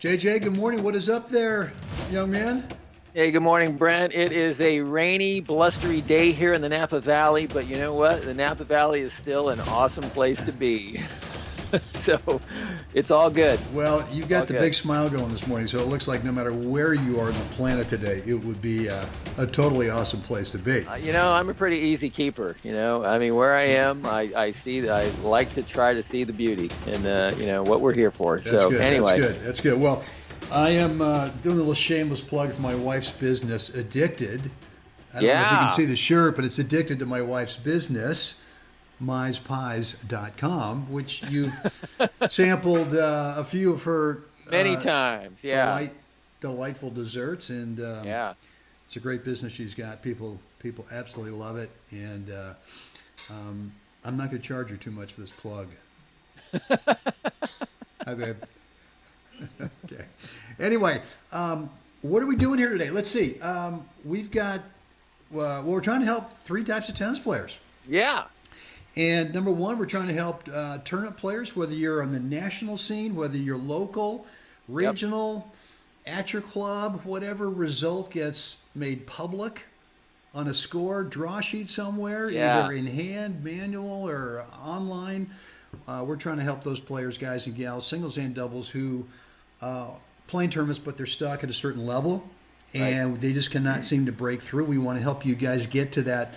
JJ, good morning. What is up there, young man? Hey, good morning, Brent. It is a rainy, blustery day here in the Napa Valley, but you know what? The Napa Valley is still an awesome place to be. So it's all good. Well, you got All the good. big smile going this morning, so it looks like no matter where you are on the planet today, it would be a totally awesome place to be. I'm a pretty easy keeper. I mean, where I am, I like to try to see the beauty and what we're here for. That's So good. anyway, That's good. Well, I am doing a little shameless plug for my wife's business, Addicted. I don't know if you can yeah, see the shirt, but it's addicted to my wife's business, myspies.com, which you've sampled a few of her many times. Yeah, delightful desserts, and yeah. it's a great business she's got. People absolutely love it, and I'm not going to charge her too much for this plug. Hi, babe. Okay. Anyway, what are we doing here today? Let's see. We've got, we're trying to help three types of tennis players. Yeah. And number one, we're trying to help tournament players, whether you're on the national scene, whether you're local, regional, at your club, whatever result gets made public on a score draw sheet somewhere, Yeah. either in hand, manual, or online. We're trying to help those players, guys and gals, singles and doubles, who play in tournaments, but they're stuck at a certain level, and they just cannot seem to break through. We want to help you guys get to that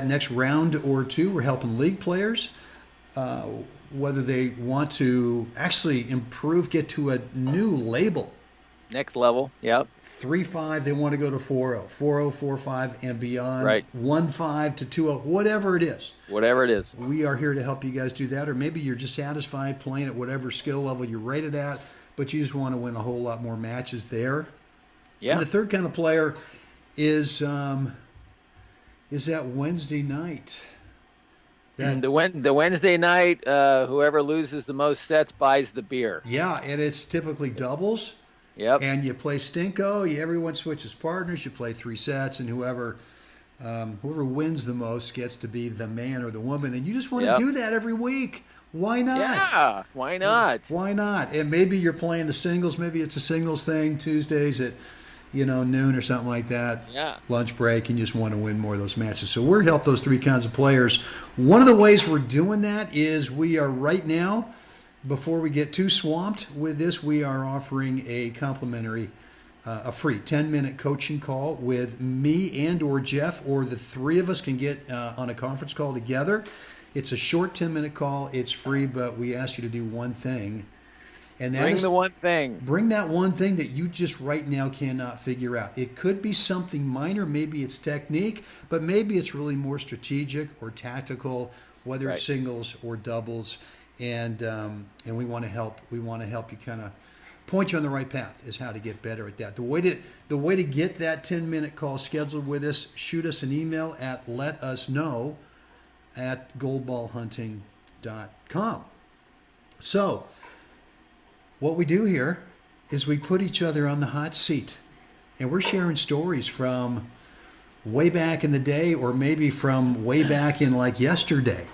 next round or two. We're helping league players, whether they want to actually improve, get to a new label. Next level. Yep. 3-5, they want to go to 4-0, 4-0, 4-5, and beyond. Right. 1-5 to 2-0, whatever it is. Whatever it is. We are here to help you guys do that, or maybe you're just satisfied playing at whatever skill level you're rated at, but you just want to win a whole lot more matches there. Yeah. And the third kind of player is that Wednesday night. The Wednesday night, whoever loses the most sets buys the beer. Yeah, and it's typically doubles. Yep. And you play Stinko. Everyone switches partners. You play 3 sets, and whoever wins the most gets to be the man or the woman. And you just want to do that every week. Why not? Yeah. Why not? Why not? And maybe you're playing the singles. Maybe it's a singles thing Tuesdays at noon or something like that. Yeah. Lunch break, and you just want to win more of those matches. So we're help those three kinds of players. One of the ways we're doing that is we are right now, before we get too swamped with this, we are offering a complimentary, a free 10-minute coaching call with me and or Jeff, or the three of us can get on a conference call together. It's a short 10-minute call. It's free, but we ask you to do one thing. And that Bring is the one thing. bring that one thing that you just right now cannot figure out. It could be something minor. Maybe it's technique, but maybe it's really more strategic or tactical, whether it's singles or doubles. And we want to help. We want to help you kind of point you on the right path is how to get better at that. The way to get that 10-minute call scheduled with us, shoot us an email at letusknow@goldballhunting.com. So what we do here is we put each other on the hot seat, and we're sharing stories from way back in the day, or maybe from way back in like yesterday,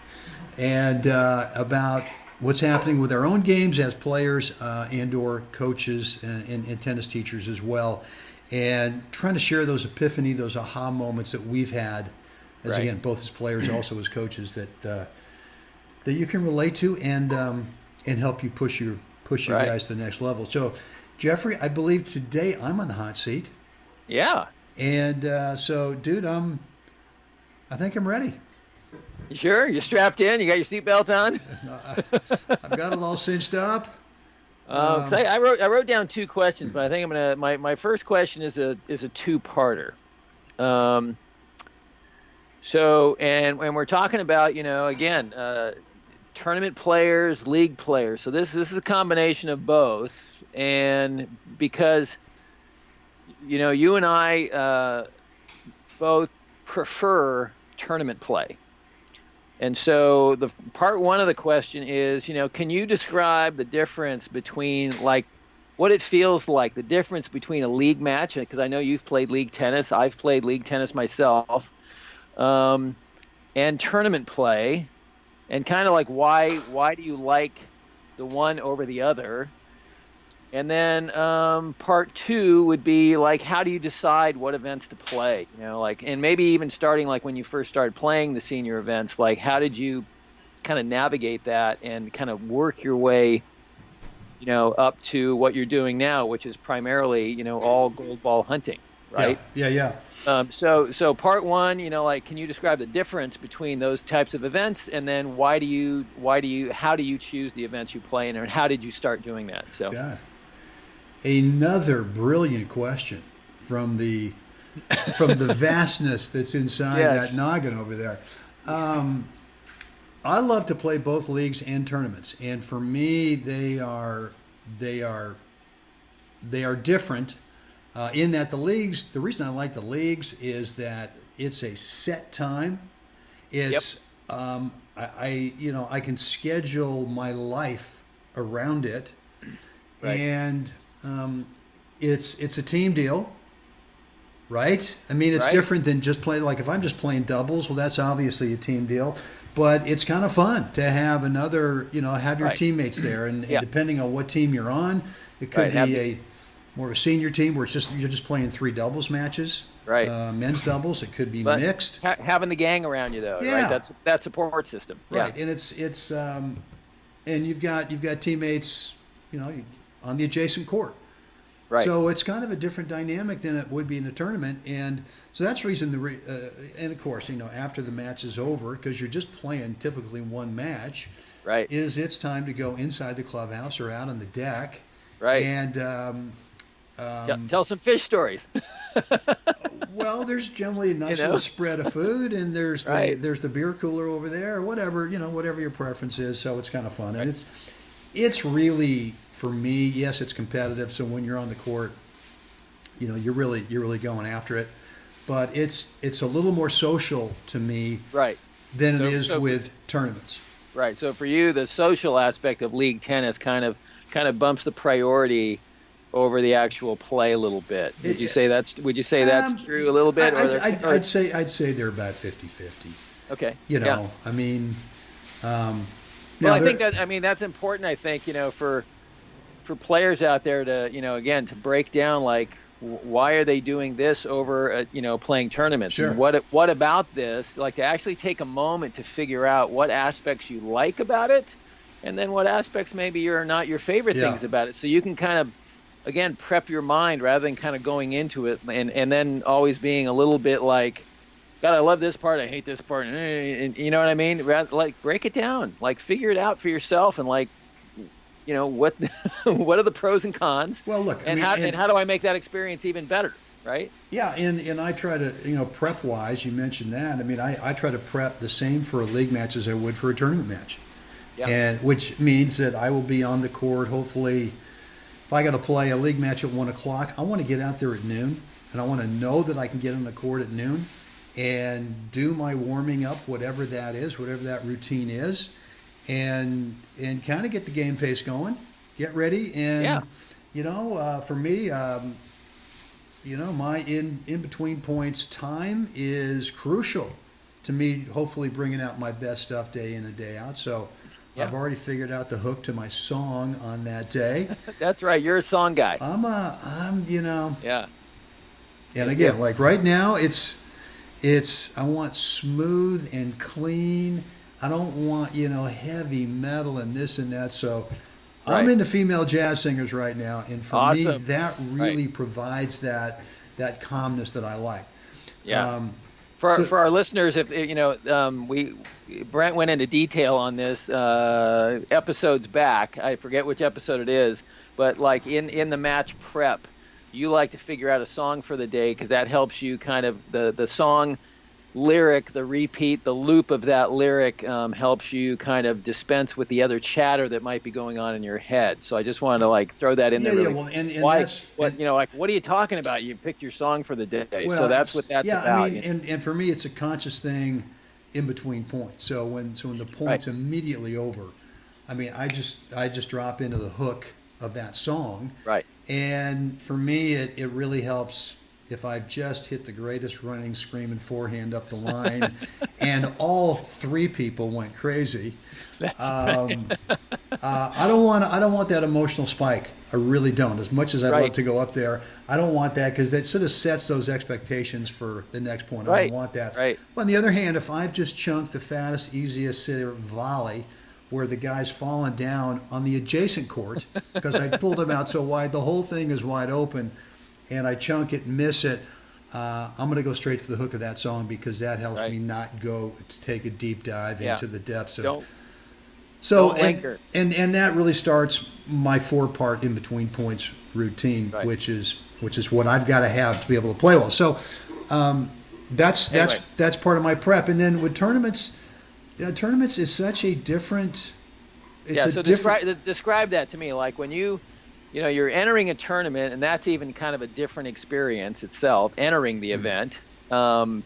and about what's happening with our own games as players and or coaches and tennis teachers as well, and trying to share those epiphany, those aha moments that we've had, as again, both as players, also as coaches, that you can relate to and help you push you guys to the next level. So, Jeffrey, I believe today I'm on the hot seat. Yeah. And so, dude, I think I'm ready. You sure? You're strapped in? You got your seatbelt on? I've got it all cinched up. 'Cause I wrote down 2 questions, but I think I'm gonna. My first question is a 2-parter. So and we're talking about again tournament players, league players. So this is a combination of both, and because you and I both prefer tournament play. And so the part 1 of the question is, can you describe the difference between what it feels like, the difference between a league match, because I know you've played league tennis, I've played league tennis myself, and tournament play, and kind of why do you like the one over the other? And then part two would be like, how do you decide what events to play? You know, like, and maybe even starting like when you first started playing the senior events, like how did you kind of navigate that and kind of work your way, up to what you're doing now, which is primarily, all gold ball hunting, Yeah, right? yeah, yeah. So part one, like, can you describe the difference between those types of events, and then how do you choose the events you play in, and how did you start doing that? So, God, another brilliant question from the vastness that's inside that yes, noggin over there. I love to play both leagues and tournaments, and for me, they are different in that the leagues. The reason I like the leagues is that it's a set time. yep, It's I can schedule my life around it, right, and it's a team deal, right? I mean, it's right, different than just playing. Like if I'm just playing doubles, well, that's obviously a team deal. But it's kind of fun to have another, have your right, teammates there, and yeah, depending on what team you're on, it could right, have be the a more of a senior team where you're just playing three doubles matches, right. men's doubles. It could be But mixed. having the gang around you, though, right? Yeah, That support system. Yeah, right. And it's and you've got teammates, on the adjacent court. right, So it's kind of a different dynamic than it would be in a tournament, and so that's the reason. And of course, after the match is over, because you're just playing typically one match, right, is it's time to go inside the clubhouse or out on the deck, right. and Tell some fish stories. well, there's generally a You nice know, little spread of food, and there's the right, there's the beer cooler over there, or whatever your preference is. So it's kind of fun, and right, it's really for me. Yes, it's competitive. So when you're on the court, you're really going after it. But it's a little more social to me right. than it So, is so with tournaments. right. So for you, the social aspect of league tennis kind of bumps the priority over the actual play a little bit. It, Would you say that's um, true a little bit, I'd say they're about 50-50. okay, yeah. I mean, Well, now I think they're that, I mean, that's important. I think, for players out there to, again, to break down like why are they doing this over, playing tournaments, sure. and what about this? Like to actually take a moment to figure out what aspects you like about it, and then what aspects maybe are not your favorite Yeah. things about it, so you can kind of again prep your mind rather than kind of going into it and then always being a little bit like, God, I love this part, I hate this part, and you know what I mean? Rather, like break it down, like figure it out for yourself, and like, what what are the pros and cons, Well, look, I and mean, how do I make that experience even better, right? yeah, and I try to, prep wise, you mentioned that. I mean, I try to prep the same for a league match as I would for a tournament match. Yeah, And which means that I will be on the court, hopefully, if I got to play a league match at 1 o'clock, I want to get out there at noon, and I want to know that I can get on the court at noon and do my warming up, whatever that is, whatever that routine is, and kind of get the game face going, get ready, yeah, and for me, my in between points time is crucial to me. Hopefully, bringing out my best stuff day in and day out. So yeah. I've already figured out the hook to my song on that day. That's right, you're a song guy. Yeah, And yeah, again, like right now, I want smooth and clean. I don't want heavy metal and this and that. So I'm right, into female jazz singers right now, and for me, awesome, that right, really provides that calmness that I like. yeah. Um, For so for our listeners, if we Brent went into detail on this episodes back. I forget which episode it is, but like in the match prep, you like to figure out a song for the day because that helps you kind of the song lyric, the repeat, the loop of that lyric helps you kind of dispense with the other chatter that might be going on in your head. So I just wanted to like throw that in yeah, there. yeah. Really, Well, and why? that's What like? What are you talking about? You picked your song for the day, well, so that's what that's yeah. about. I mean, and for me, it's a conscious thing in between points. So when the Right, point's immediately over, I mean, I just drop into the hook of that song, right. and for me, it really helps if I've just hit the greatest running, screaming forehand up the line, and all three people went crazy. That's right. Um, I don't want that emotional spike I really don't. As much as I'd love Right. to go up there, I don't want that because that sort of sets those expectations for the next point. I don't Right. want that. Right. But on the other hand, if I've just chunked the fattest, easiest sitter volley where the guy's fallen down on the adjacent court because I pulled him out so wide, the whole thing is wide open, and I chunk it, miss it, I'm going to go straight to the hook of that song because that helps Right. me not go to take a deep dive Yeah. into the depths of. Don't So don't linger. and that really starts my 4-part in between points routine, Right. which is what I've got to have to be able to play well. So that's Anyway. that's part of my prep. And then with tournaments, tournaments is such a different. It's Yeah, a so different. describe that to me. Like when you're entering a tournament, and that's even kind of a different experience itself, entering the event. And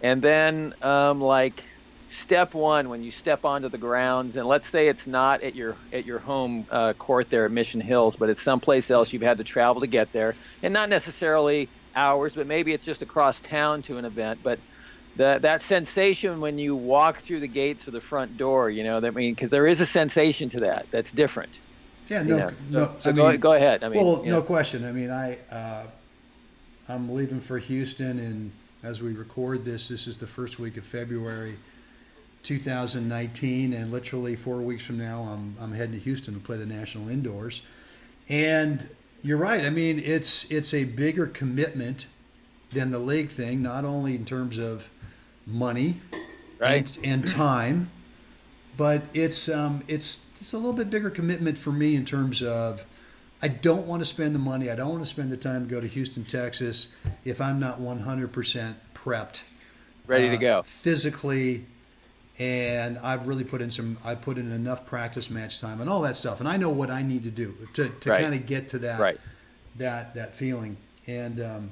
then like step one, when you step onto the grounds, and let's say it's not at your home court there at Mission Hills, but it's someplace else you've had to travel to get there, and not necessarily hours, but maybe it's just across town to an event. But that sensation when you walk through the gates or the front door, because there is a sensation to that that's different. Yeah, You no, know? no. So go ahead. I mean, well, no question. I mean, I'm leaving for Houston, and as we record this is the first week of February, 2019, and literally 4 weeks from now, I'm heading to Houston to play the National Indoors. And you're right. I mean, it's a bigger commitment than the league thing, not only in terms of money, Right. and time, but it's a little bit bigger commitment for me in terms of I don't want to spend the money. I don't want to spend the time to go to Houston, Texas, if I'm not 100% prepped, Ready to go. physically. And I've really put in enough practice match time and all that stuff. And I know what I need to do to Right. kind of get to that, Right. that feeling. And,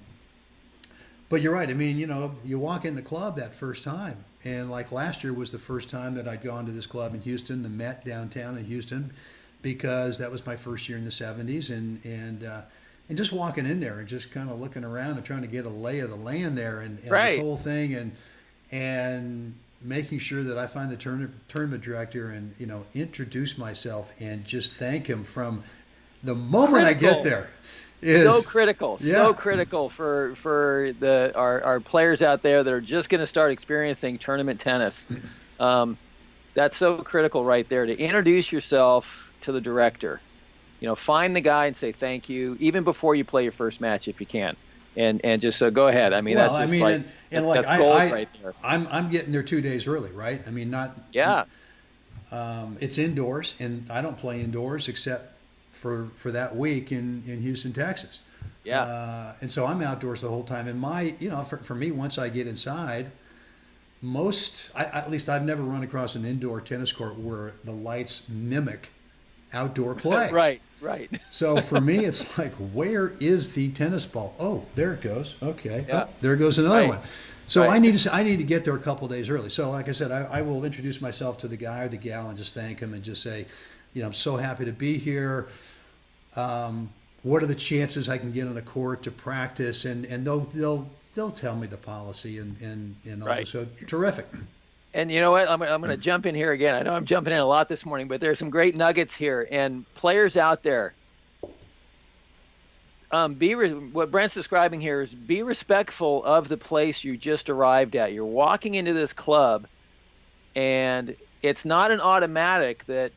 but you're right. I mean, you walk in the club that first time, and like last year was the first time that I'd gone to this club in Houston, the Met downtown in Houston, because that was my first year in the '70s, and just walking in there and just kind of looking around and trying to get a lay of the land there, and Right. this whole thing, and making sure that I find the tournament director and introduce myself and just thank him from the moment I get Critical. there. So critical, Yeah. so critical for our players out there that are just going to start experiencing tournament tennis. That's so critical right there, to introduce yourself to the director. Find the guy and say thank you, even before you play your first match if you can, and just go ahead. I mean, Well, that's I just mean, like and like that's gold I right there. I'm getting there 2 days early, right? I mean, not Yeah, it's indoors, and I don't play indoors except for that week in Houston, Texas. yeah, And so I'm outdoors the whole time. And for me, once I get inside, at least I've never run across an indoor tennis court where the lights mimic outdoor play. right. So for me, it's like, where is the tennis ball? Oh, there it goes. Okay. Yeah. Oh, there goes another Right. one. So Right. I need to get there a couple of days early. So like I said, I will introduce myself to the guy or the gal and just thank him and just say, I'm so happy to be here. What are the chances I can get on a court to practice? And they'll tell me the policy and all Right. this. So terrific. And you know what? I'm going to jump in here again. I know I'm jumping in a lot this morning, but there's some great nuggets here. And players out there, what Brent's describing here is be respectful of the place you just arrived at. You're walking into this club, and it's not an automatic that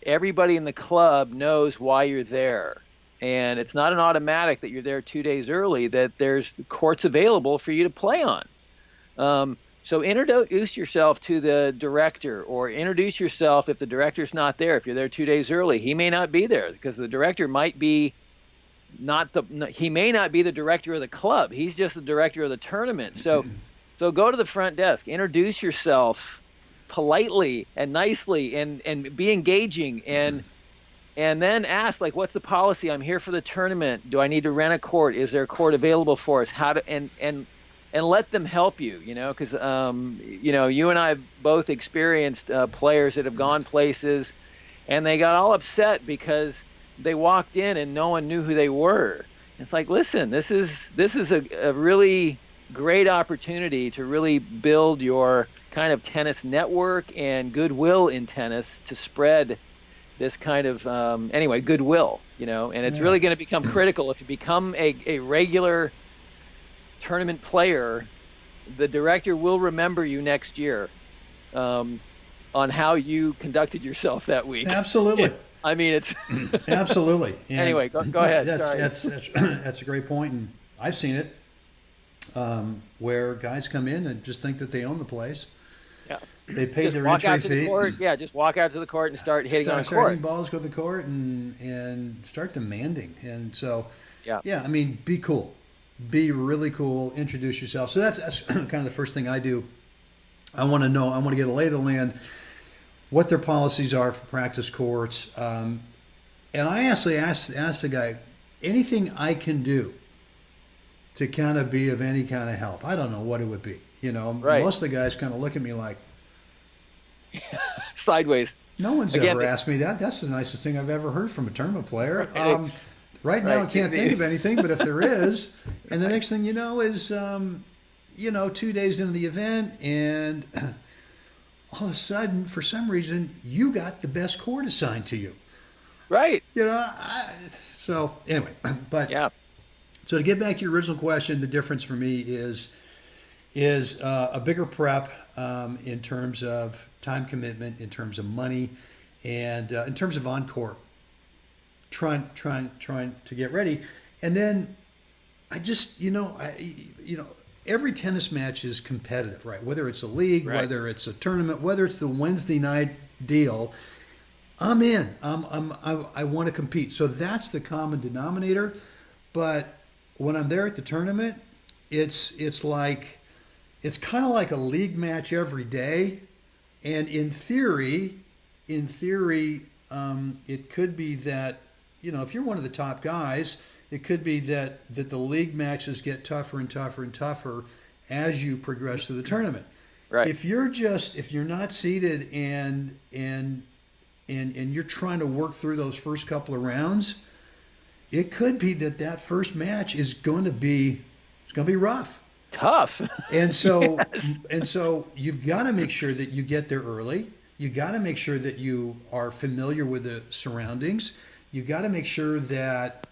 everybody in the club knows why you're there. And it's not an automatic that you're there 2 days early, that there's courts available for you to play on. So introduce yourself to the director, or introduce yourself if the director's not there. If you're there 2 days early, he may not be there because the director might be he may not be the director of the club. He's just the director of the tournament. So go to the front desk, introduce yourself politely and nicely, and be engaging, and then ask, like, what's the policy? I'm here for the tournament. Do I need to rent a court? Is there a court available for us? And let them help you, because you and I have both experienced players that have gone places, and they got all upset because they walked in and no one knew who they were. It's like, listen, this is a really great opportunity to really build your kind of tennis network and goodwill in tennis, to spread this kind of goodwill. and it's Yeah. really going to become critical if you become a regular tournament player. The director will remember you next year, on how you conducted yourself that week. Absolutely. I mean, it's Absolutely. And anyway. Go no, ahead. that's Sorry. that's that's that's a great point, and I've seen it where guys come in and just think that they own the place. Yeah. They paid Just their walk entry out to the fee. court. Yeah, just walk out to the court and start hitting on a Start hitting court. balls, go to the court, and start demanding. And so, Yeah. yeah, I mean, be cool, be really cool, introduce yourself. So that's kind of the first thing I do. I want to know. I want to get a lay of the land, what their policies are for practice courts, and I actually asked the guy, anything I can do to kind of be of any kind of help. I don't know what it would be. Right. Most of the guys kind of look at me like, Sideways. no one's Again, ever asked me that. That's the nicest thing I've ever heard from a tournament player. Right now, I Right. can't think of anything, but if there is, and the next thing you know is, 2 days into the event, and all of a sudden, for some reason, you got the best court assigned to you. Right. So anyway, but Yeah. so to get back to your original question, the difference for me is a bigger prep in terms of time commitment, in terms of money, and in terms of on court. Trying to get ready, and then I just every tennis match is competitive, right? Whether it's a league, Right. whether it's a tournament, whether it's the Wednesday night deal, I'm in. I want to compete. So that's the common denominator. But when I'm there at the tournament, it's kind of like a league match every day. And in theory, it could be that, if you're one of the top guys, it could be that the league matches get tougher and tougher and tougher as you progress through the tournament. Right. If you're not seated and you're trying to work through those first couple of rounds, it could be that first match is going to be rough. Tough. And so Yes. and so you've got to make sure that you get there early. You got to make sure that you are familiar with the surroundings. You got to make sure that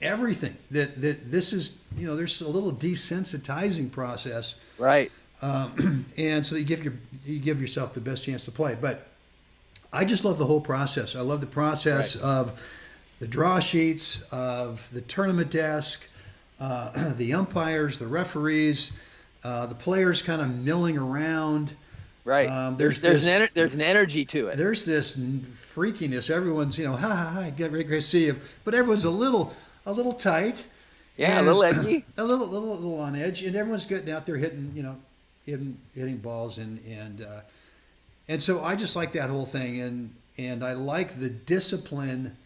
everything that this is, there's a little desensitizing process, Right. and so that you give yourself the best chance to play. But I just love the whole process. I love the process Right. of the draw sheets, of the tournament desk, the umpires, the referees, the players kind of milling around. Right. There's There's an energy to it. There's this freakiness. Everyone's, ha ha ha, great to see you, but everyone's a little tight. Yeah, a and little edgy. a little on edge, and everyone's getting out there hitting balls, and so I just like that whole thing, and I like the discipline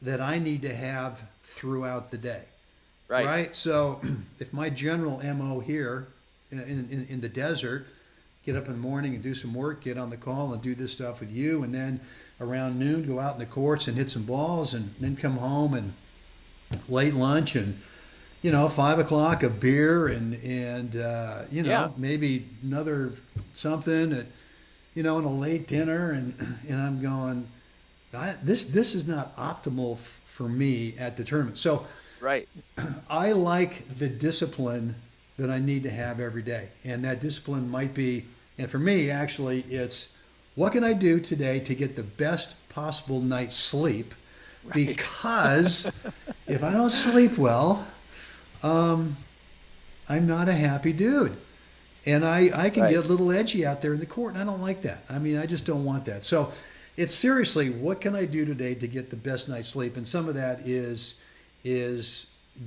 that I need to have throughout the day. Right. So if my general MO here in the desert, get up in the morning and do some work, get on the call and do this stuff with you, and then around noon go out in the courts and hit some balls, and then come home and late lunch, and 5 o'clock a beer, and Yeah. maybe another something at and a late dinner, and I'm going, this is not optimal for me at the tournament. So Right. I like the discipline that I need to have every day. And that discipline might be, and for me, actually, it's what can I do today to get the best possible night's sleep? Right. Because if I don't sleep well, I'm not a happy dude. And I can Right. get a little edgy out there in the court, and I don't like that. I mean, I just don't want that. So it's seriously, what can I do today to get the best night's sleep? And some of that is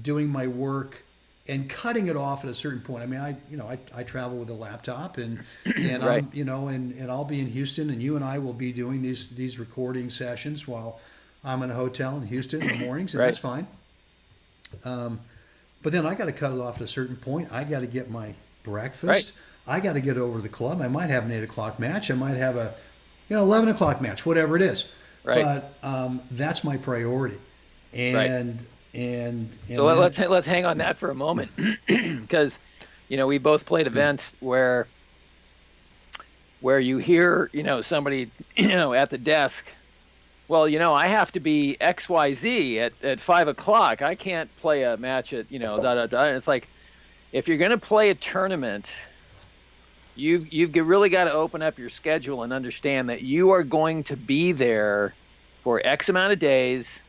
doing my work and cutting it off at a certain point. I mean, I travel with a laptop, and Right. and I'll be in Houston, and you and I will be doing these recording sessions while I'm in a hotel in Houston in the mornings, and Right. that's fine. But then I got to cut it off at a certain point. I got to get my breakfast. Right. I got to get over to the club. I might have an 8 o'clock match. I might have a 11 o'clock match, whatever it is. Right. But that's my priority. And So let's hang on that for a moment, because we both played events where you hear somebody at the desk well, I have to be XYZ at 5 o'clock. I can't play a match at, da, da, da. And it's like, if you're going to play a tournament, you've really got to open up your schedule and understand that you are going to be there for X amount of days,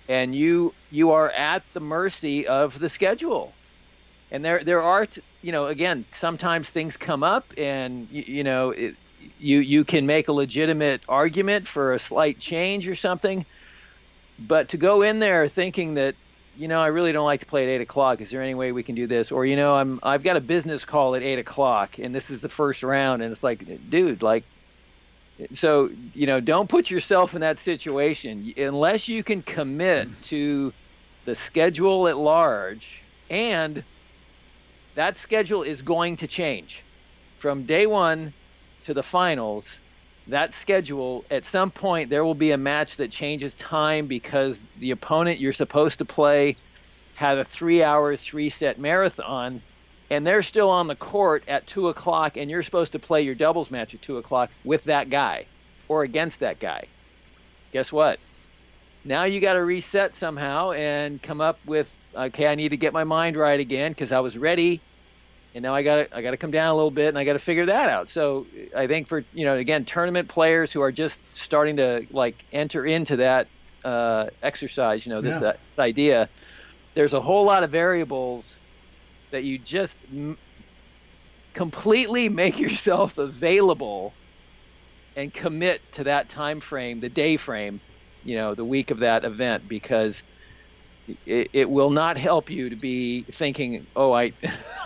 and you are at the mercy of the schedule. And there are, again, sometimes things come up, and you can make a legitimate argument for a slight change or something. But to go in there thinking that, I really don't like to play at 8 o'clock. Is there any way we can do this? Or, I've got a business call at 8 o'clock and this is the first round. And it's like, dude, like, so, don't put yourself in that situation unless you can commit to the schedule at large, and that schedule is going to change from day one to the finals. That schedule, at some point, there will be a match that changes time because the opponent you're supposed to play had a 3-hour, 3-set marathon, and they're still on the court at 2 o'clock, and you're supposed to play your doubles match at 2 o'clock with that guy or against that guy. Guess what? Now you got to reset somehow and come up with, okay, I need to get my mind right again because I was ready. And now I got to come down a little bit, and I got to figure that out. So I think for, again, tournament players who are just starting to like enter into that exercise, this idea, there's a whole lot of variables that you just completely make yourself available and commit to that time frame, the day frame, the week of that event, because it will not help you to be thinking, oh, I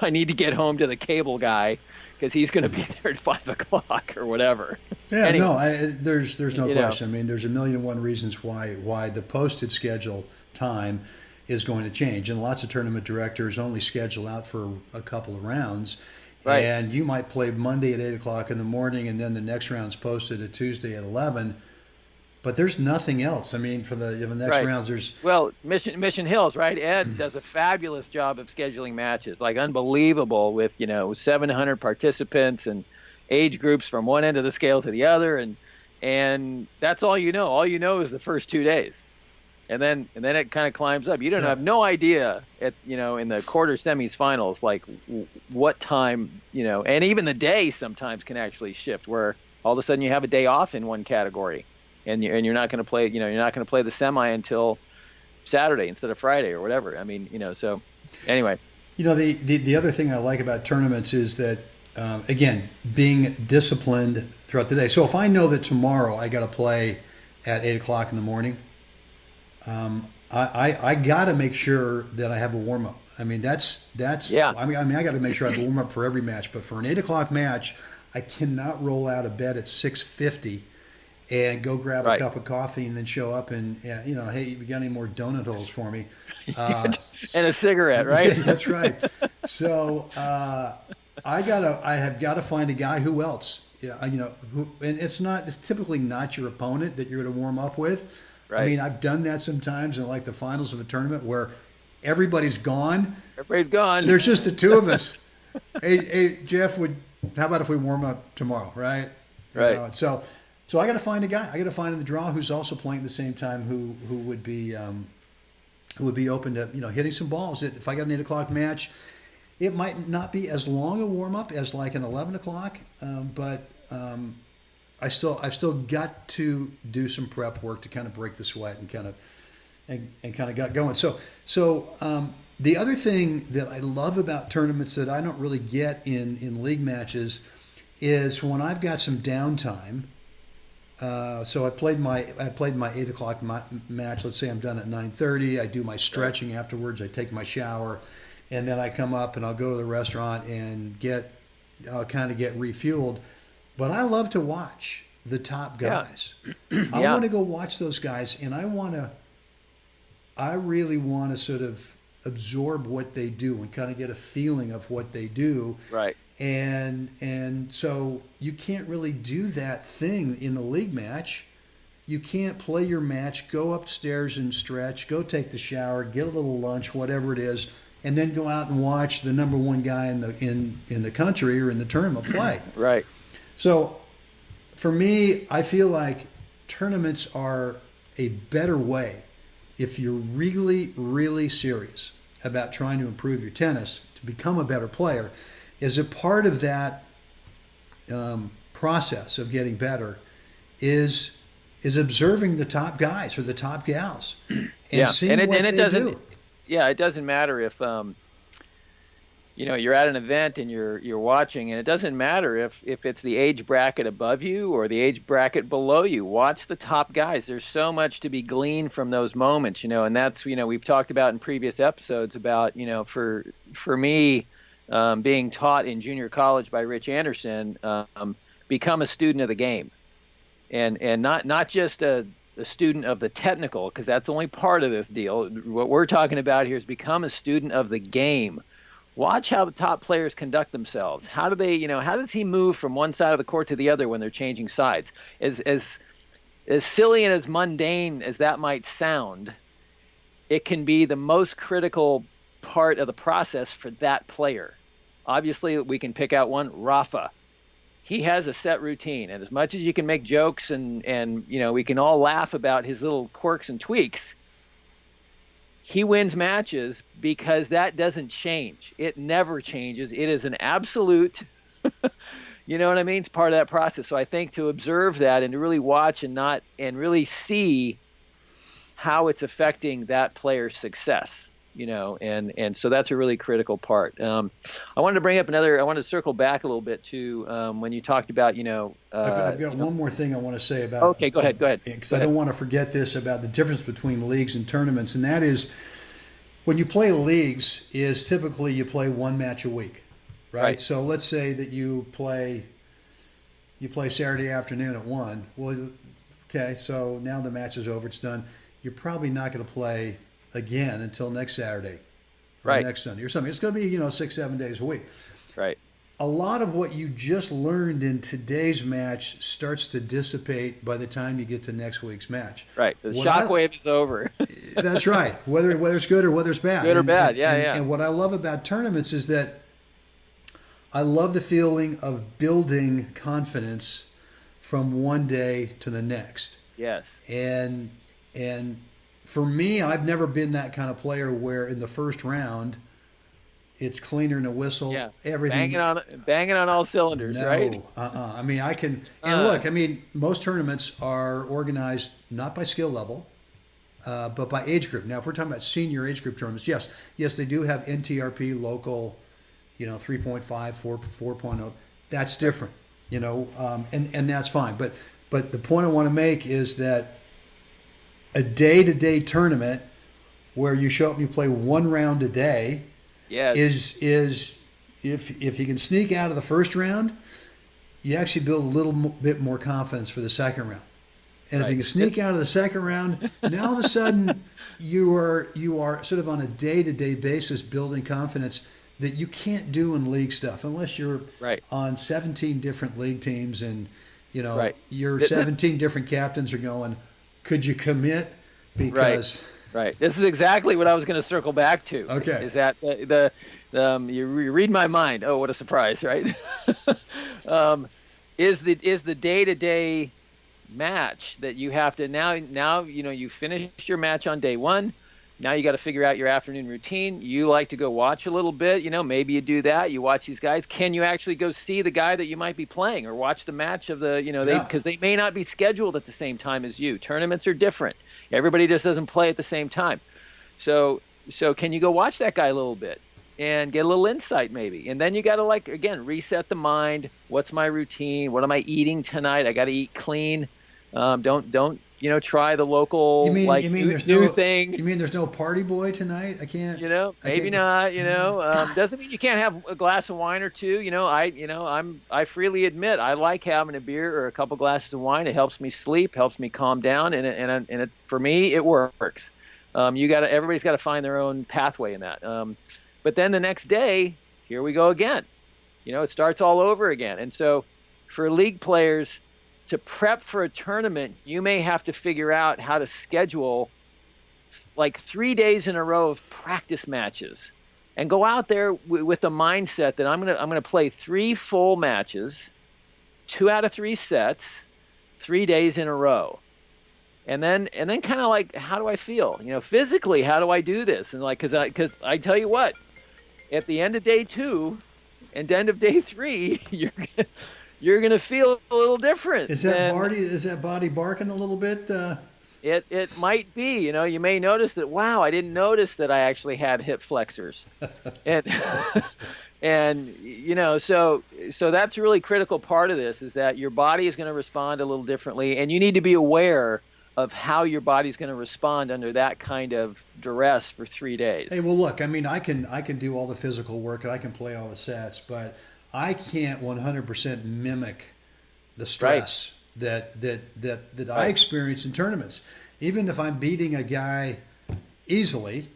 need to get home to the cable guy because he's going to be there at 5 o'clock or whatever. Yeah, anyway, no, there's no question. I mean, there's a million and one reasons why the posted schedule time is going to change, and lots of tournament directors only schedule out for a couple of rounds. Right. And you might play Monday at 8 o'clock in the morning, and then the next round's posted at Tuesday at 11. But there's nothing else. I mean, for the next rounds, there's... Well, Mission Hills, right? Ed does a fabulous job of scheduling matches, like unbelievable, with, 700 participants and age groups from one end of the scale to the other. And that's all you know. All you know is the first 2 days. And then it kind of climbs up. You don't have no idea in the quarter semis finals, like what time, and even the day sometimes can actually shift where all of a sudden you have a day off in one category. And you're not going to play, you're not going to play the semi until Saturday instead of Friday or whatever. I mean, so anyway. The other thing I like about tournaments is that, again, being disciplined throughout the day. So if I know that tomorrow I got to play at 8 o'clock in the morning, I got to make sure that I have a warm up. I mean, that's yeah. I mean, I got to make sure I have a warm up for every match. But for an 8 o'clock match, I cannot roll out of bed at 6:50. And go grab a cup of coffee and then show up and, hey, you got any more donut holes for me? And a cigarette, right? Yeah, that's right. So I have got to find a guy who else, and it's typically not your opponent that you're going to warm up with. Right. I mean, I've done that sometimes in like the finals of a tournament where everybody's gone. Everybody's gone. There's just the two of us. hey, Jeff, how about if we warm up tomorrow, right? Right. So I got to find a guy. I got to find in the draw who's also playing at the same time, who would be open to hitting some balls. If I got an 8 o'clock match, it might not be as long a warm up as like an 11 o'clock, but I've still got to do some prep work to kind of break the sweat and kind of got going. So the other thing that I love about tournaments that I don't really get in league matches is when I've got some downtime. So I played my 8 o'clock match. Let's say I'm done at 9:30. I do my stretching afterwards. I take my shower, and then I come up and I'll go to the restaurant and I'll kind of get refueled. But I love to watch the top guys. Yeah. I want to go watch those guys, and I really want to sort of absorb what they do and kind of get a feeling of what they do. Right. And so you can't really do that thing in the league match. You can't play your match, go upstairs and stretch, go take the shower, get a little lunch, whatever it is, and then go out and watch the number one guy in the country or in the tournament play. Right. So for me, I feel like tournaments are a better way if you're really, really serious about trying to improve your tennis to become a better player. Is a part of that process of getting better is observing the top guys or the top gals and seeing what they do. Yeah, it doesn't matter if you're at an event and you're watching, and it doesn't matter if it's the age bracket above you or the age bracket below you. Watch the top guys. There's so much to be gleaned from those moments, and that's, we've talked about in previous episodes about, for me, being taught in junior college by Rich Anderson, become a student of the game, and not just a student of the technical, because that's only part of this deal. What we're talking about here is become a student of the game. Watch how the top players conduct themselves. How do they, how does he move from one side of the court to the other when they're changing sides? As silly and as mundane as that might sound, it can be the most critical part of the process for that player. Obviously, we can pick out one, Rafa. He has a set routine, and as much as you can make jokes and we can all laugh about his little quirks and tweaks, he wins matches because that doesn't change. It never changes. It is an absolute, you know what I mean? It's part of that process. So I think to observe that and to really watch and really see how it's affecting that player's success, and so that's a really critical part. I wanted to circle back a little bit to when you talked about, I've got one more thing I want to say about. Okay, go ahead. Because I don't want to forget this about the difference between leagues and tournaments, and that is when you play leagues is typically you play one match a week, right? So let's say that you play Saturday afternoon at 1. Well, okay, so now the match is over, it's done. You're probably not going to play again until next Saturday or next Sunday or something. It's going to be 6-7 days a week. Right. A lot of what you just learned in today's match starts to dissipate by the time you get to next week's match. Right. The shockwave is over. That's right. Whether it's good or whether it's bad. Good or bad. Yeah. And what I love about tournaments is that I love the feeling of building confidence from one day to the next. Yes. And for me, I've never been that kind of player where in the first round it's cleaner than a whistle. Yeah. Everything banging on all cylinders, right? I mean, I can. And look, I mean, most tournaments are organized not by skill level, but by age group. Now, if we're talking about senior age group tournaments, yes, they do have NTRP local, 3.5, 4.0. That's different, and that's fine. But the point I want to make is that a day-to-day tournament where you show up and you play one round a day. Yes. Is if you can sneak out of the first round, you actually build a little bit more confidence for the second round. And if you can sneak out of the second round, now all of a sudden you are sort of on a day-to-day basis building confidence that you can't do in league stuff unless you're on 17 different league teams and your 17 different captains are going, could you commit? Because Right. This is exactly what I was going to circle back to. Okay. Is that you read my mind? Oh, what a surprise, right? Is the day-to-day match that you have to now you finished your match on day one. Now you got to figure out your afternoon routine. You like to go watch a little bit. Maybe you do that. You watch these guys. Can you actually go see the guy that you might be playing or watch the match of the, because they may not be scheduled at the same time as you. Tournaments are different. Everybody just doesn't play at the same time. So can you go watch that guy a little bit and get a little insight maybe? And then you got to again, reset the mind. What's my routine? What am I eating tonight? I got to eat clean. Don't try the local new thing. You mean there's no party boy tonight? I can't. Maybe not. Doesn't mean you can't have a glass of wine or two. I freely admit I like having a beer or a couple glasses of wine. It helps me sleep, helps me calm down, and it, for me it works. Everybody's got to find their own pathway in that. But then the next day, here we go again. It starts all over again. And so for league players, to prep for a tournament, you may have to figure out how to schedule 3 days in a row of practice matches and go out there with the mindset that I'm going to play 3 full matches, 2 out of 3 sets, 3 days in a row. and then kind of like, how do I feel? Physically, how do I do this? And like, because I tell you what, at the end of day two and end of day three, you're gonna feel a little different than Is that body barking a little bit? it might be. You may notice that, wow, I didn't notice that I actually had hip flexors, and and so that's a really critical part of this, is that your body is going to respond a little differently, and you need to be aware of how your body's going to respond under that kind of duress for 3 days. Hey, well, look, I mean, I can do all the physical work and I can play all the sets, but I can't 100% mimic the stress that I experience in tournaments. Even if I'm beating a guy easily,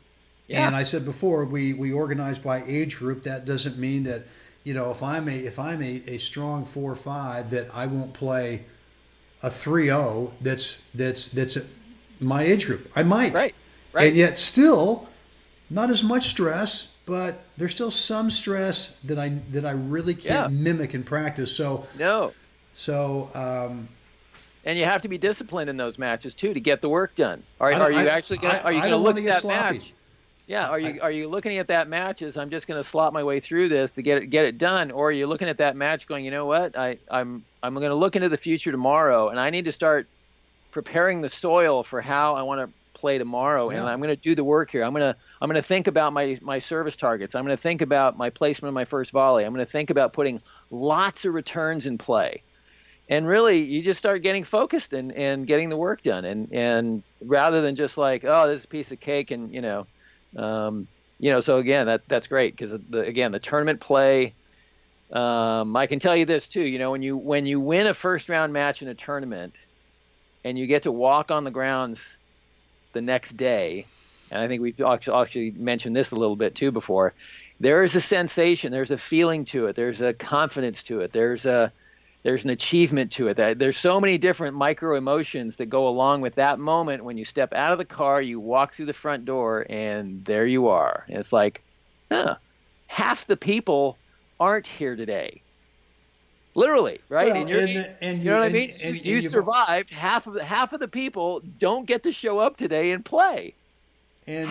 Yeah. and I said before, we organize by age group. That doesn't mean that, if I'm a strong 4-5, that I won't play a 3-0 that's my age group. I might. Right. And yet still not as much stress, but there's still some stress that I really can't mimic in practice. No. So And you have to be disciplined in those matches too to get the work done. Are you actually going to look at that match? Yeah. Are you looking at that match as, I'm just going to slop my way through this to get it done, or are you looking at that match going, you know what, I'm going to look into the future tomorrow, and I need to start preparing the soil for how I want to play tomorrow, and I'm going to do the work here. I'm going to think about my service targets. I'm going to think about my placement of my first volley. I'm going to think about putting lots of returns in play. And really, you just start getting focused and getting the work done, and rather than just like, oh, this is a piece of cake, and so again, that's great, because the tournament play. I can tell you this too. When you win a first round match in a tournament, and you get to walk on the grounds the next day, and I think we've actually mentioned this a little bit too before. There is a sensation, there's a feeling to it, there's a confidence to it, there's an achievement to it. There's so many different micro emotions that go along with that moment when you step out of the car, you walk through the front door, and there you are. And it's like, half the people aren't here today. Literally, right? Well, you know what I mean? You survived. Half of the people don't get to show up today and play. And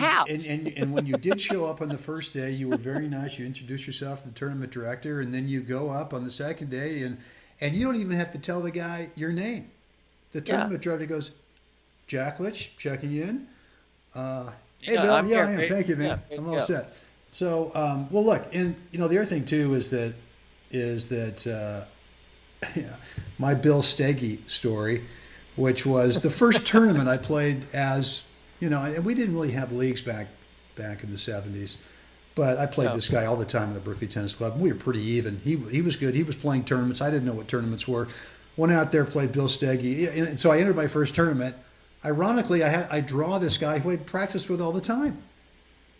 when you did show up on the first day, you were very nice. You introduced yourself to the tournament director, and then you go up on the second day, and you don't even have to tell the guy your name. The tournament director goes, Jacklich, checking you in. Hey, Bill. I am. Thank you, man. I'm all set. So, well, look, and the other thing too is that my Bill Steggy story, which was the first tournament I played as, and we didn't really have leagues back in the 70s. But I played this guy all the time in the Berkeley Tennis Club, and we were pretty even. He was good. He was playing tournaments. I didn't know what tournaments were. Went out there, played Bill Steggy. And so I entered my first tournament. Ironically, I draw this guy who I practiced with all the time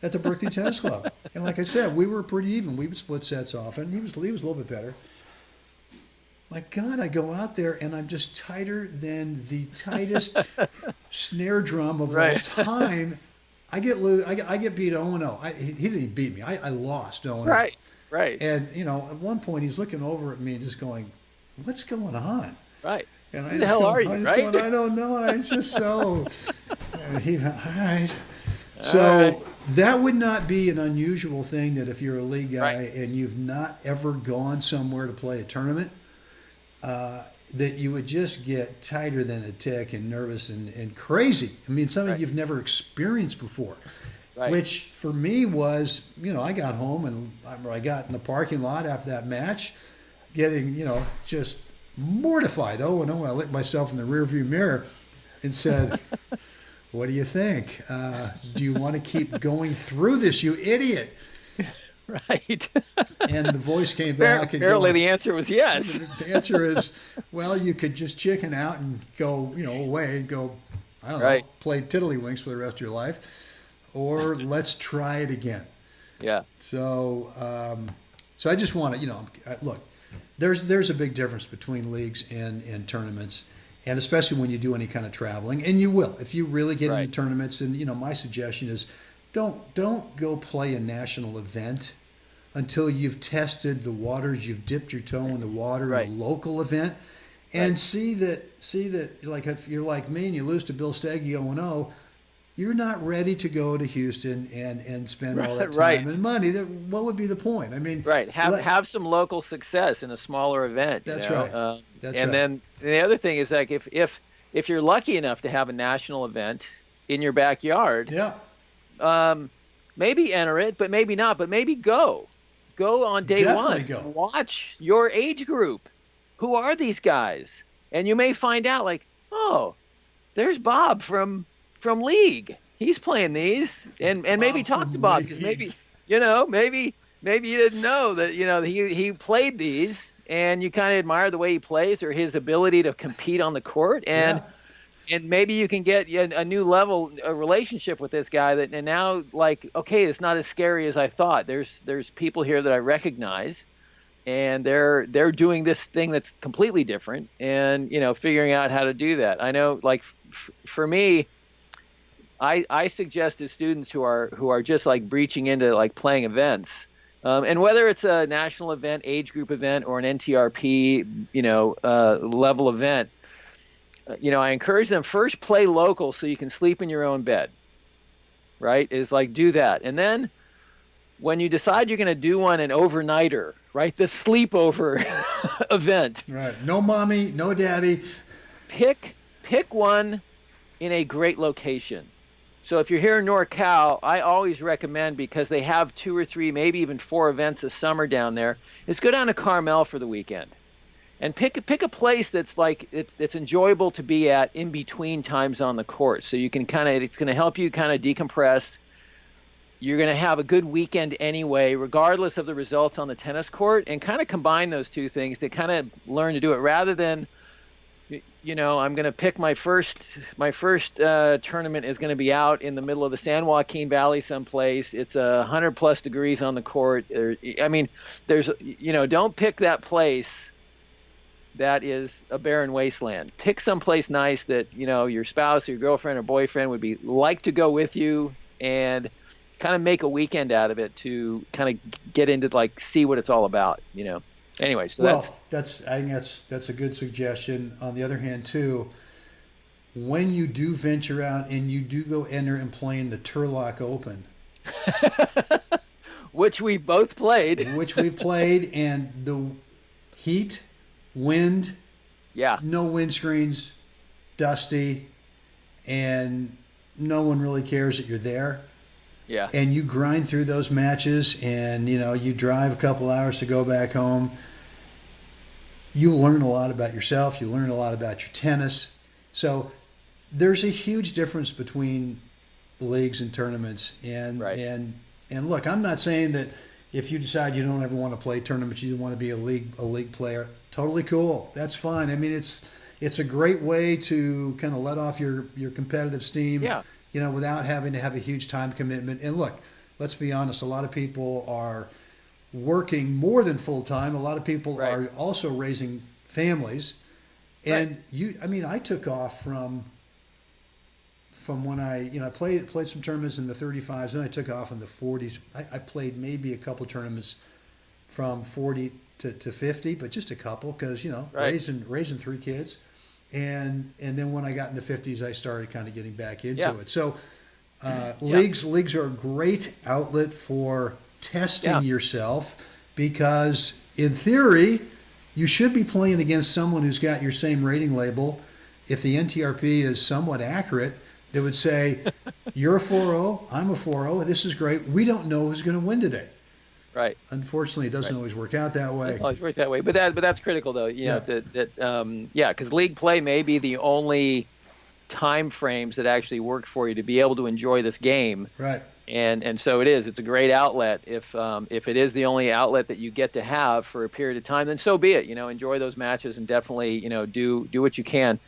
at the Berkeley Tennis Club. And like I said, we were pretty even. We would split sets off, and he was a little bit better. My God, I go out there, and I'm just tighter than the tightest snare drum of all time. I get beat 0-0. He didn't even beat me. I lost 0-0. Right. And at one point he's looking over at me and just going, "What's going on?" Right. And Who the hell are you? Right? I don't know. It's just so. And all right. So that would not be an unusual thing, that if you're a league guy and you've not ever gone somewhere to play a tournament, that you would just get tighter than a tick and nervous and crazy. I mean, something you've never experienced before. Which for me was, I got home and I got in the parking lot after that match, getting, just mortified. Oh, and I looked myself in the rearview mirror and said, "What do you think? Do you want to keep going through this, you idiot?" Right. And the voice came back. Apparently the answer was yes. The answer is, well, you could just chicken out and go, away and go, I don't know, play tiddlywinks for the rest of your life, or let's try it again. Yeah. So, I just want to, look, there's a big difference between leagues and tournaments, and especially when you do any kind of traveling, and you will if you really get into tournaments. And my suggestion is, don't go play a national event until you've tested the waters, you've dipped your toe in the water in a local event, and see that like if you're like me and you lose to Bill Steggy 0-0, you're not ready to go to Houston and spend all that time Right. and money. What would be the point? I mean, Right. Have some local success in a smaller event. That's you know? right. That's and right. then the other thing is like if you're lucky enough to have a national event in your backyard, Yeah. maybe enter it, but maybe not. But maybe go on day Definitely one. go. Watch your age group. Who are these guys? And you may find out like, oh, there's Bob from league. He's playing these, and maybe talk to Bob because maybe maybe you didn't know that he played these, and you kind of admire the way he plays or his ability to compete on the court, and maybe you can get a new level a relationship with this guy and now like, okay, it's not as scary as I thought. There's people here that I recognize, and they're doing this thing that's completely different, and figuring out how to do that. I know, like for me, I suggest to students who are just like breaching into like playing events, and whether it's a national event, age group event, or an NTRP, level event, I encourage them first play local so you can sleep in your own bed. Right? Is like do that, and then when you decide you're going to do an overnighter, right? The sleepover event. Right. No mommy, no daddy. Pick one in a great location. So if you're here in NorCal, I always recommend, because they have 2 or 3, maybe even 4 events a summer down there, is go down to Carmel for the weekend. And pick a place that's like it's enjoyable to be at in between times on the court. So you can it's going to help you kind of decompress. You're going to have a good weekend anyway, regardless of the results on the tennis court, and kind of combine those two things to kind of learn to do it rather than I'm going to pick my first tournament is going to be out in the middle of the San Joaquin Valley someplace. It's 100+ degrees on the court. There's don't pick that place that is a barren wasteland. Pick someplace nice that your spouse or your girlfriend or boyfriend would be like to go with you, and kind of make a weekend out of it to kind of get into like see what it's all about. Anyway, so I think that's a good suggestion. On the other hand, too, when you do venture out and you do go enter and play in the Turlock Open, which we both played, and the heat, wind, no windscreens, dusty, and no one really cares that you're there. Yeah. And you grind through those matches, and you drive a couple hours to go back home. You learn a lot about yourself. You learn a lot about your tennis. So there's a huge difference between leagues and tournaments. And and look, I'm not saying that if you decide you don't ever want to play tournaments, you want to be a league player. Totally cool. That's fine. I mean, it's a great way to kind of let off your competitive steam. Yeah. Without having to have a huge time commitment. And look, let's be honest, a lot of people are working more than full time. A lot of people are also raising families. And I took off from when I played some tournaments in the 35s, then I took off in the 40s. I played maybe a couple tournaments from 40 to 50, but just a couple because, raising 3 kids. And then when I got in the 50s, I started kind of getting back into it. So leagues are a great outlet for testing yourself, because in theory, you should be playing against someone who's got your same rating label. If the NTRP is somewhat accurate, they would say, you're a 4-0, I'm a 4-0, this is great. We don't know who's going to win today. Right. Unfortunately, it doesn't always work out that way. It doesn't always work that way, but that's critical though. Because league play may be the only time frames that actually work for you to be able to enjoy this game. Right. And so it is. It's a great outlet. If it is the only outlet that you get to have for a period of time, then so be it. Enjoy those matches and definitely do what you can.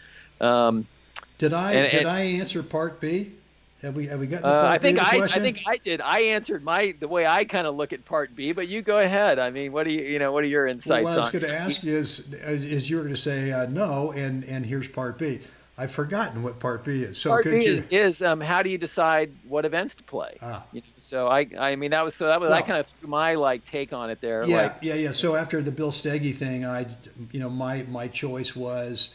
Did I answer part B? Have we gotten to part B of the question? I think I did. I answered the way I kind of look at part B, but you go ahead. I mean, what are your insights on? What I was going to ask you is you were going to say no, and here's part B. I've forgotten what part B is. So Part B could you? is how do you decide what events to play? Ah, So I mean I well, kind of threw my like take on it there. yeah, Like, yeah, yeah. So after the Bill Steggy thing, my choice was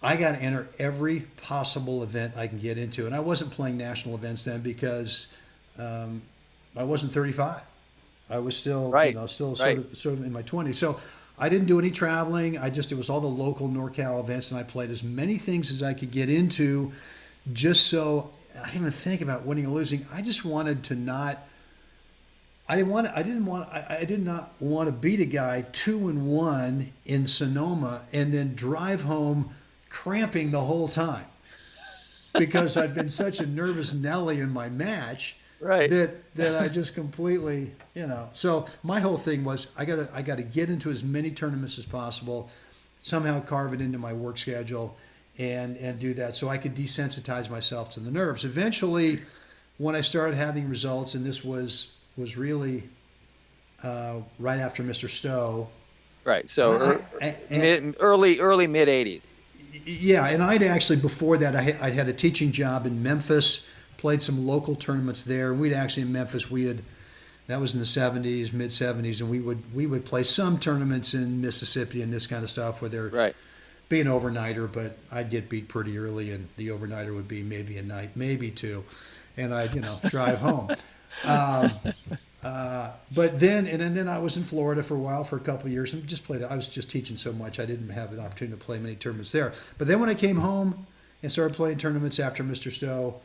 I got to enter every possible event I can get into, and I wasn't playing national events then because um, I wasn't 35. I was still, right, still right. sort of in my 20s. So I didn't do any traveling. It was all the local NorCal events, and I played as many things as I could get into, just so I didn't even think about winning or losing. I just wanted to not. I did not want to beat a guy 2-1 in Sonoma and then drive home cramping the whole time because I'd been such a nervous Nelly in my match Right. that I just completely, So my whole thing was I gotta get into as many tournaments as possible, somehow carve it into my work schedule, and do that so I could desensitize myself to the nerves. Eventually, when I started having results, and this was really right after Mr. Stowe. Right. So early mid 80s. Yeah, and I'd actually before that I'd had a teaching job in Memphis, played some local tournaments there. We'd actually in Memphis that was in the 70s, mid 70s, and we would play some tournaments in Mississippi and this kind of stuff where there'd Right. be an overnighter, but I'd get beat pretty early, and the overnighter would be maybe a night, maybe two, and I'd drive home. Um, but then I was in Florida for a while, for a couple of years, and just played. I was just teaching so much, I didn't have an opportunity to play many tournaments there. But then when I came home and started playing tournaments after Mr. Stowe,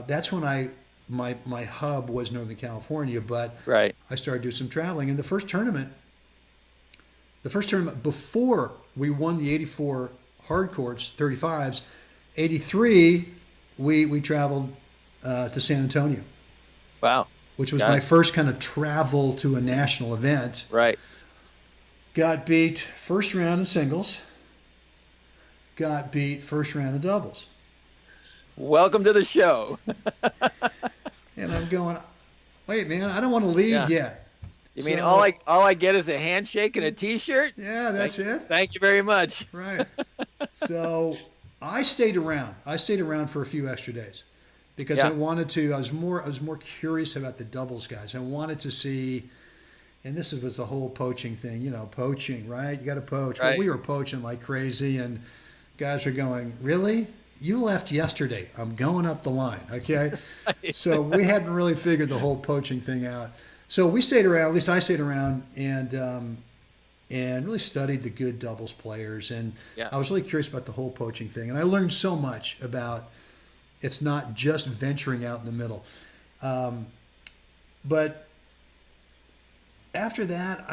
that's when my hub was Northern California. But Right. I started doing some traveling. And the first tournament before we won the '84 hard courts 35s, '83 we traveled to San Antonio, Wow. which was Got my it. first kind of travel to a national event. Right. Got beat first round in singles. Got beat first round in doubles. Welcome to the show. And I'm going, wait, man, I don't want to leave Yeah. yet. You mean So, all I get is a handshake and a T-shirt? yeah, that's it. Thank you very much. Right. So I stayed around. I stayed around for a few extra days because Yeah. I wanted to. I was more curious about the doubles guys. I wanted to see, and this was the whole poaching thing. Poaching, right? You got to poach. Well, Right. we were poaching like crazy, and guys are going, really? You left yesterday. I'm going up the line. Okay. So we hadn't really figured the whole poaching thing out. So we stayed around. At least I stayed around, and really studied the good doubles players. And Yeah. I was really curious about the whole poaching thing. And I learned so much about it's not just venturing out in the middle. But after that,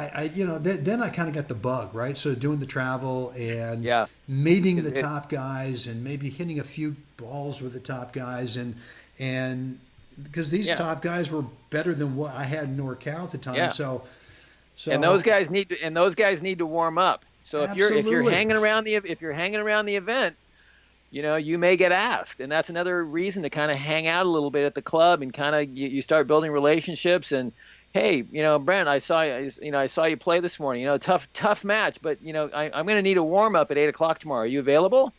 then I kind of got the bug, right? So doing the travel and Yeah. meeting the It- top guys and maybe hitting a few balls with the top guys and because these Yeah. top guys were better than what I had in NorCal at the time. Yeah. So And those guys need to warm up. So if you're Absolutely. hanging around the event, you may get asked, and that's another reason to kind of hang out a little bit at the club and kind of you start building relationships. And hey, Brent, I saw you play this morning. Tough match, but I'm going to need a warm up at 8 o'clock tomorrow. Are you available?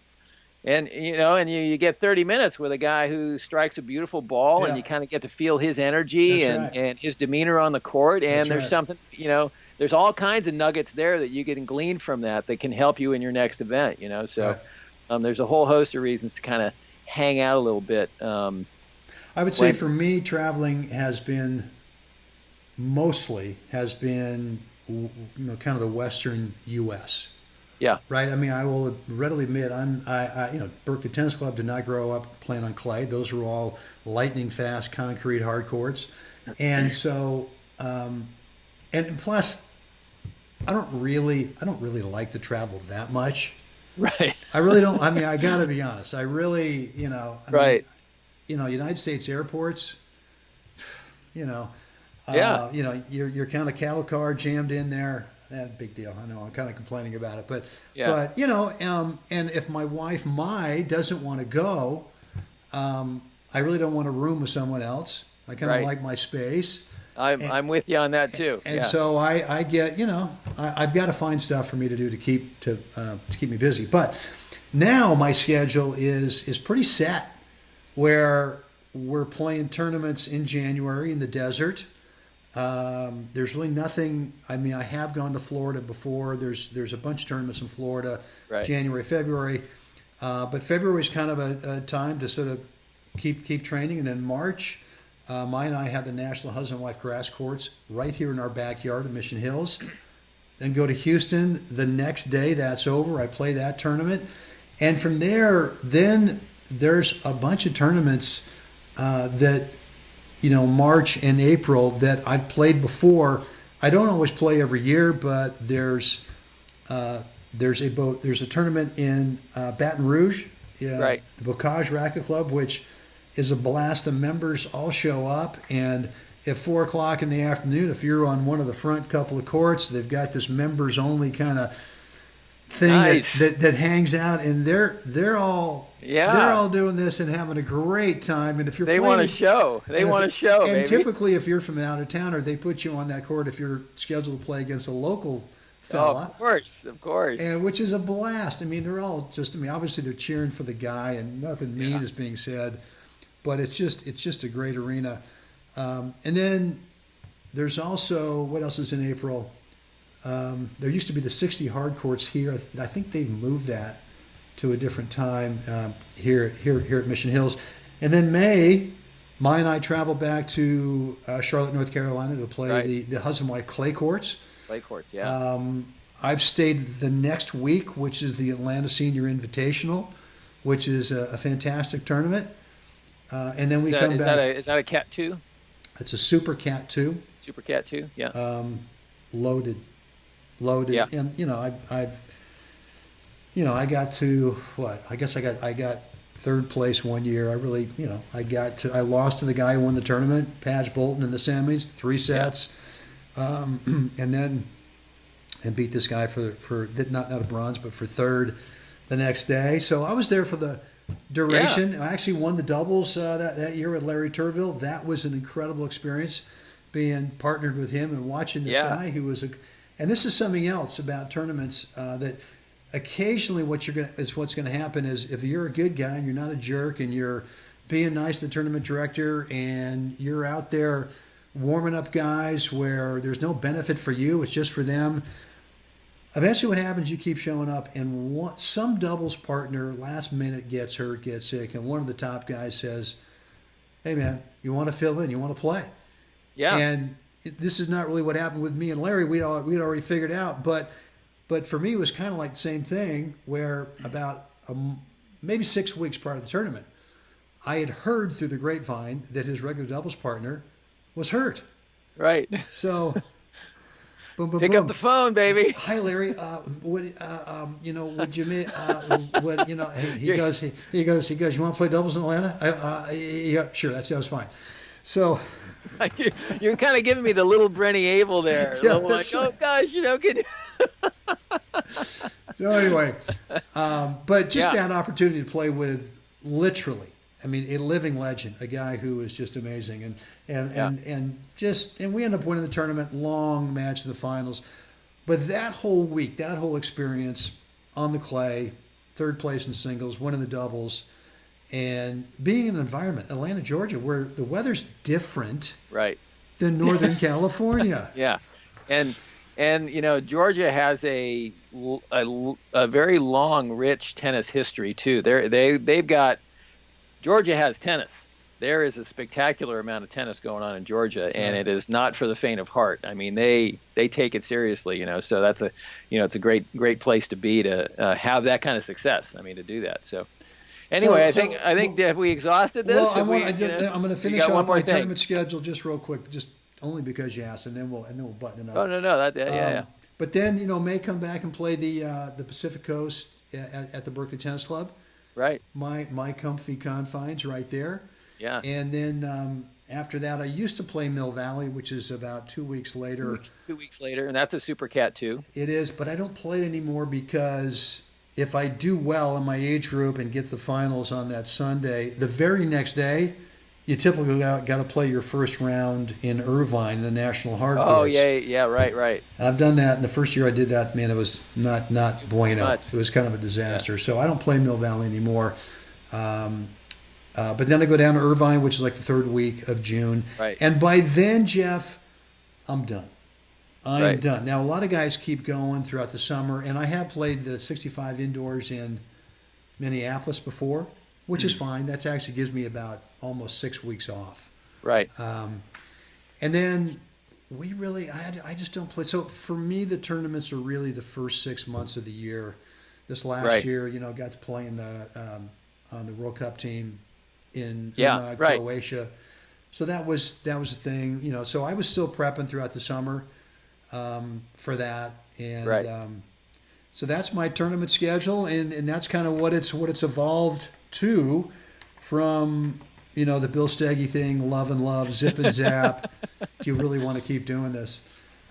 And you get 30 minutes with a guy who strikes a beautiful ball, Yeah. and you kind of get to feel his energy That's and, right. and his demeanor on the court. And That's there's right. something, there's all kinds of nuggets there that you can glean from that can help you in your next event. So Right. there's a whole host of reasons to kind of hang out a little bit. I would say for me, traveling mostly has been kind of the Western U.S. Yeah. Right. I mean, I will readily admit, Berkeley Tennis Club did not grow up playing on clay. Those were all lightning fast concrete hard courts, and so, and plus, I don't really like to travel that much. Right. I really don't. I mean, I got to be honest. I really, Right. United States airports, Yeah. your kind of cattle car jammed in there. Big deal. I know I'm kind of complaining about it, but Yeah. and if my wife doesn't want to go, I really don't want to room with someone else. I kind of Right. like my space. I'm with you on that too. And Yeah. so I've got to find stuff for me to do to keep me busy. But Now my schedule is pretty set, where we're playing tournaments in January in the desert. There's really nothing. I mean, I have gone to Florida before. There's a bunch of tournaments in Florida, Right. January, February, but February is kind of a time to sort of keep training, and then March. Mine and I have the National Husband and Wife Grass Courts right here in our backyard in Mission Hills. Then go to Houston the next day. That's over. I play that tournament, and from there, then there's a bunch of tournaments that March and April that I've played before. I don't always play every year, but there's a tournament in Baton Rouge, Right. the Bocage Racket Club, which is a blast. The members all show up, and at 4 o'clock in the afternoon, if you're on one of the front couple of courts, they've got this members only kind of thing Nice. that hangs out, and they're all Yeah. doing this and having a great time. And if you're They playing, want to show. They and if- want to show, And baby. typically, if you're from an out of towner, they put you on that court if you're scheduled to play against a local fella. Of course, of course. And which is a blast. I mean, they're all just. I mean, obviously they're cheering for the guy, and nothing mean is being said, but it's just a great arena. And then there's also what else is in April? There used to be the 60 hard courts here. I think they've moved that to a different time here at Mission Hills. And then May, Mai and I travel back to Charlotte, North Carolina to play Right. the husband wife clay courts. Clay courts, yeah. I've stayed the next week, which is the Atlanta Senior Invitational, which is a fantastic tournament. And then we come back. Is that a Cat 2? It's a Super Cat 2. Super Cat 2? Yeah. Loaded, Yeah. and I got to what? I guess I got third place one year. I really, I lost to the guy who won the tournament, Patch Bolton, in the semis, 3 sets, and beat this guy for not a bronze, but for third the next day. So I was there for the duration. I actually won the doubles that year with Larry Turville. That was an incredible experience, being partnered with him and watching this guy who was and this is something else about tournaments that occasionally what's going to happen is if you're a good guy and you're not a jerk and you're being nice to the tournament director and you're out there warming up guys where there's no benefit for you, it's just for them. Eventually what happens, you keep showing up, and some doubles partner last minute gets hurt, gets sick, and one of the top guys says, hey man, you want to fill in, you want to play. Yeah. And this is not really what happened with me and Larry. We'd already figured out, but for me it was kind of like the same thing, where about maybe 6 weeks prior to the tournament, I had heard through the grapevine that his regular doubles partner was hurt. Right. So boom, boom, Pick boom. up the phone, baby. Hi, Larry. Would you hey, he goes, you want to play doubles in Atlanta? Yeah, sure. That sounds fine. So You're kind of giving me the little Brent Abel there. Yeah, Like, that's oh gosh, so anyway, but just Yeah. that opportunity to play with literally, I mean, a living legend, a guy who is just amazing, and we end up winning the tournament, long match to the finals. But that whole week, that whole experience on the clay, third place in singles, winning the doubles, and being in an environment, Atlanta, Georgia, where the weather's different Right. than Northern California. Yeah. And Georgia has a very long, rich tennis history too. They've got Georgia has tennis. There is a spectacular amount of tennis going on in Georgia, and it is not for the faint of heart. I mean, they take it seriously, So that's it's a great place to be to have that kind of success. I mean, to do that. So anyway, I think have we exhausted this? Well, I'm going to finish off my thing. tournament schedule just real quick, just only because you asked, and then we'll button it up. Oh no, yeah. But then May come back and play the Pacific Coast at the Berkeley Tennis Club. Right. My comfy confines right there. Yeah. And then after that, I used to play Mill Valley, which is about 2 weeks later. 2 weeks later, and that's a Super Cat too. It is, but I don't play it anymore because if I do well in my age group and get the finals on that Sunday, the very next day, you typically got to play your first round in Irvine, the national hard Oh courts. yeah, right. I've done that, and the first year I did that, man, it was not bueno. Much. It was kind of a disaster. So I don't play Mill Valley anymore. But then I go down to Irvine, which is like the third week of June. Right. And by then, Jeff, I'm done. I'm Right. done. Now, a lot of guys keep going throughout the summer, and I have played the 65 indoors in Minneapolis before, which is fine. That actually gives me about almost 6 weeks off. Right. And then I just don't play. So for me, the tournaments are really the first 6 months of the year. This last Right. year, got to play in on the World Cup team in Yeah, right. Croatia. So that was the thing, So I was still prepping throughout the summer for that, and Right. So that's my tournament schedule, and that's kind of what it's evolved to from the Bill Steggy thing, love, zip and zap. If you really want to keep doing this.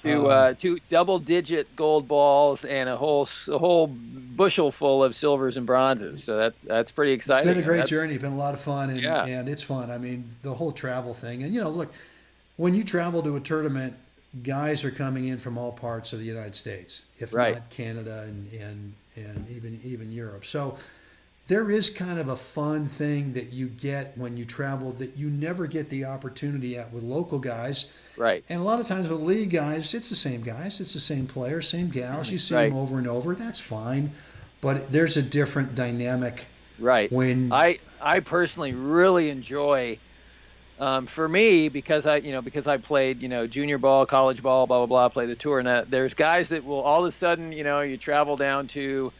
Two double-digit gold balls and a whole bushel full of silvers and bronzes. So that's pretty exciting. It's been a great journey. It's been a lot of fun, and, Yeah. and it's fun. I mean, the whole travel thing, and look, when you travel to a tournament, guys are coming in from all parts of the United States, if Right. not Canada and even Europe. So there is kind of a fun thing that you get when you travel that you never get the opportunity at with local guys. Right. And a lot of times with league guys, it's the same guys, it's the same players, same gals. You see Right. them over and over. That's fine, but there's a different dynamic. Right. When I personally really enjoy, for me, because I played junior ball, college ball, blah blah blah, play the tour, and there's guys that will all of a sudden you travel down to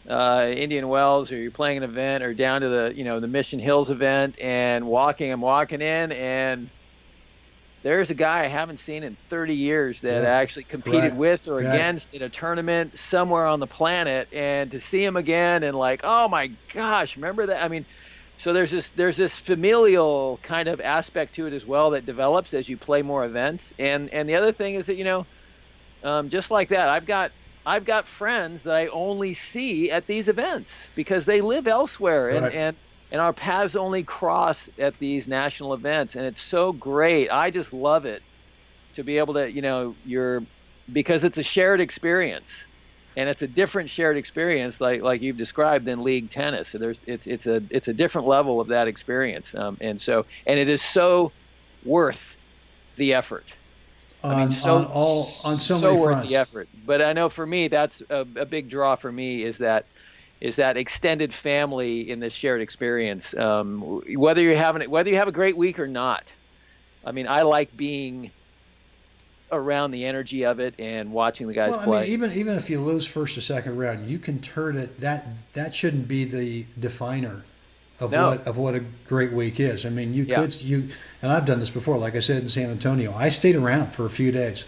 Indian Wells, or you're playing an event, or down to the Mission Hills event, and I'm walking in, and there's a guy I haven't seen in 30 years that I actually competed Right. with or Right. against in a tournament somewhere on the planet, and to see him again and like, oh my gosh, remember that? I mean, so there's this familial kind of aspect to it as well that develops as you play more events, and the other thing is that just like that, I've got friends that I only see at these events because they live elsewhere, Right. and our paths only cross at these national events, and it's so great. I just love it to be able to, because it's a shared experience, and it's a different shared experience, like you've described, than league tennis. So it's a different level of that experience, and it is so worth the effort. on so many worth fronts. the effort. But I know for me, that's a big draw for me is that extended family in this shared experience. Whether you have a great week or not, I mean, I like being around the energy of it and watching the guys play. I mean, even if you lose first or second round, you can turn it. That shouldn't be the definer of what a great week is. I mean, and I've done this before. Like I said in San Antonio, I stayed around for a few days.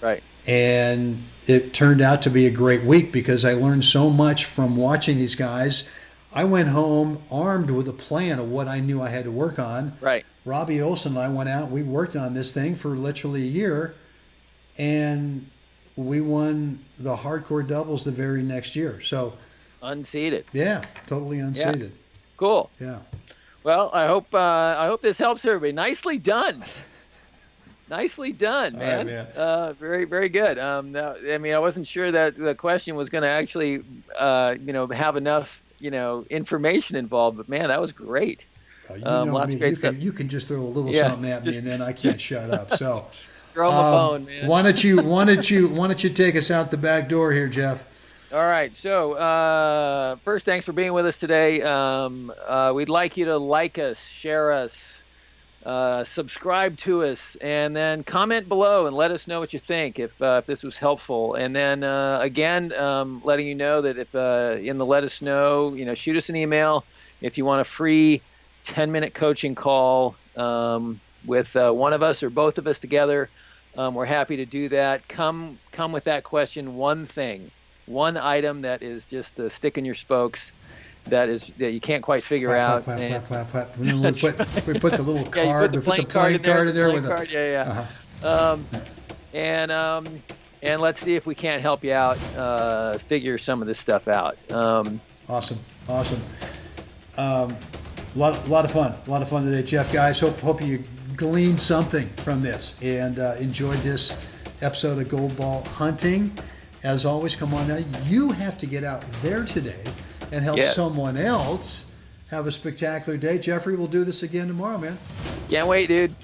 Right. And it turned out to be a great week because I learned so much from watching these guys. I went home armed with a plan of what I knew I had to work on. Right. Robbie Olson and I went out. We worked on this thing for literally a year, and we won the hardcore doubles the very next year. So unseated. Yeah, totally unseated. Yeah. Cool. Yeah. Well, I hope this helps everybody. Nicely done. Nicely done, man. All right, man. Very, very good. I mean, I wasn't sure that the question was going to actually, have enough, information involved, but man, that was great. Lots of great stuff. You can just throw a little something at me, and then I can't shut up. So throw him a bone, man. Why don't you take us out the back door here, Jeff? All right. So first, thanks for being with us today. We'd like you to like us, share us, subscribe to us, and then comment below and let us know what you think if this was helpful. And then again, letting you know that if in the let us know, shoot us an email if you want a free 10-minute coaching call with one of us or both of us together. We're happy to do that. Come with that question, one item that is just a stick in your spokes that you can't quite figure out. We put the little card. You put the playing card in there with card. Yeah. Uh-huh. And let's see if we can't help you out, figure some of this stuff out. Awesome. lot of fun. A lot of fun today, Jeff, guys. Hope you gleaned something from this and enjoyed this episode of Gold Ball Hunting. As always, come on now. You have to get out there today and help someone else have a spectacular day. Jeffrey, we'll do this again tomorrow, man. Can't wait, dude.